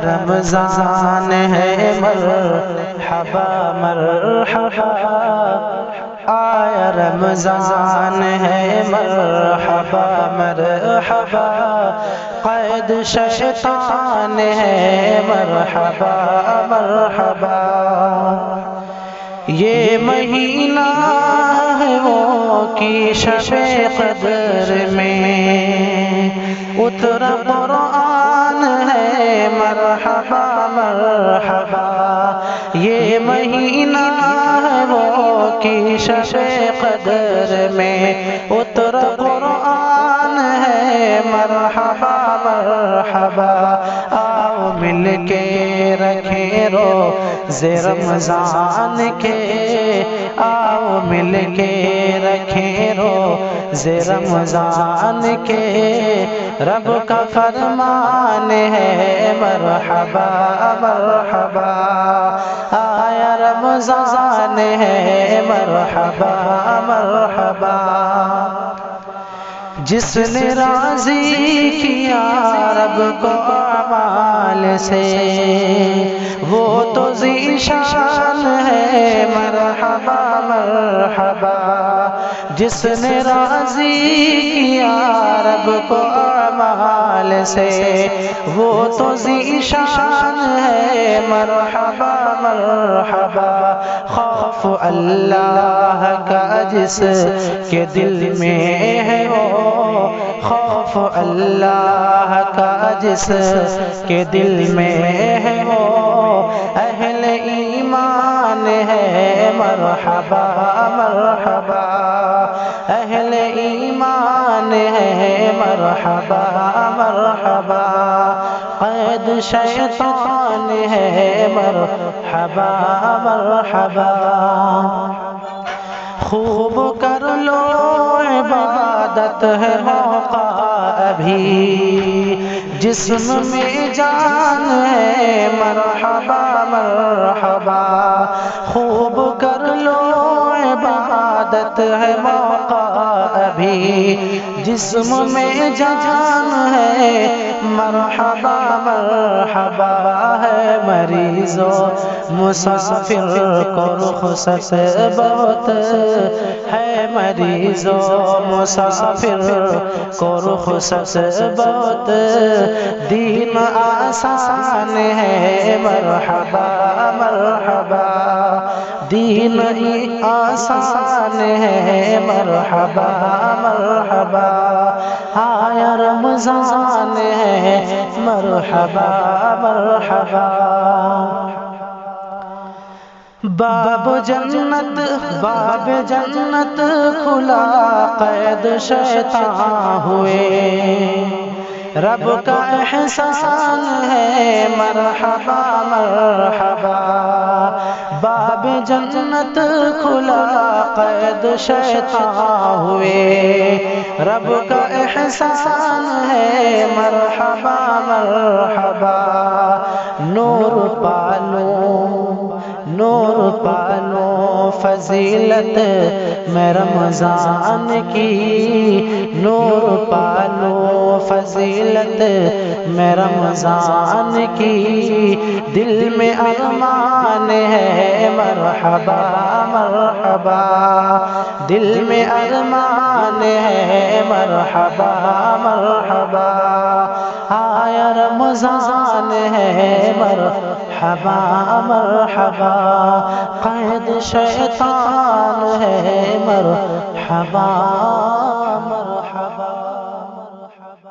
رمضان ہے مرحبا مرحبا، آیا رمضان ہے مرحبا مرحبا، قید شیطان ہے مرحبا مرحبا، یہ مہینہ ہے وہ کی شب قدر میں اترا قرآن ہے مرحبا مرحبا، یہ مہینہ ہے وہ کی شب قدر میں اترا قرآن ہے مرحبا مرحبا، آؤ مل کے رکھیں روزے رمضان کے، آؤ مل کے رکھیں روزے رمضان کے، رب کا فرمان ہے مرحبا مرحبا، آیا رمضان ہے مرحبا مرحبا، جس نے راضی کیا رب کو اعمال سے وہ تو ذی شان ہے مرحبا مرحبا، جس نے راضی کیا رب کو اعمال سے وہ تو ذی شان ہے مرحبا مرحبا، خوف اللہ کا جس کے دل میں ہے وہ، خوف اللہ کا جس کے دل میں ہے وہ، اہل ایمان ہے مرحبا مرحبا، اہل ایمان ہے مرحبا مرحبا، قید شیطان ہے مرحبا مرحبا، خوب کر لو عبادت ہے موقع ابھی، جسم میں جان ہے مرحبا مرحبا، خوب کر لو عبادت ہے موقع ابھی، جسم میں جان ہے مرحبا مرحبا، ہے مریض و مسافر کو رخصت بہت ہے، مریض و مسافر کو رخصت بہت، دین آسان ہے مرحبا مرحبا، دین آسان ہے مرحبا مرحبا، آیا رمضان ہے مرحبا مرحبا، باب جنت باب جنت کھلا قید شیطان ہوئے، رب کا احسان ہے مرحبا مرحبا، باب جنت کھلا قید شیطان ہوئے، رب کا احسان ہے مرحبا مرحبا، نور پالو نور پالو فضیلت میں رمضان کی، نور پالو فضیلت میں رمضان کی، دل میں ارمان ہے مرحبا مرحبا، دل میں ارمان ہے مرحبا مرحبا، آیا رمضان ہے مرحبا مرحبا، قید شیطان ہے مرحبا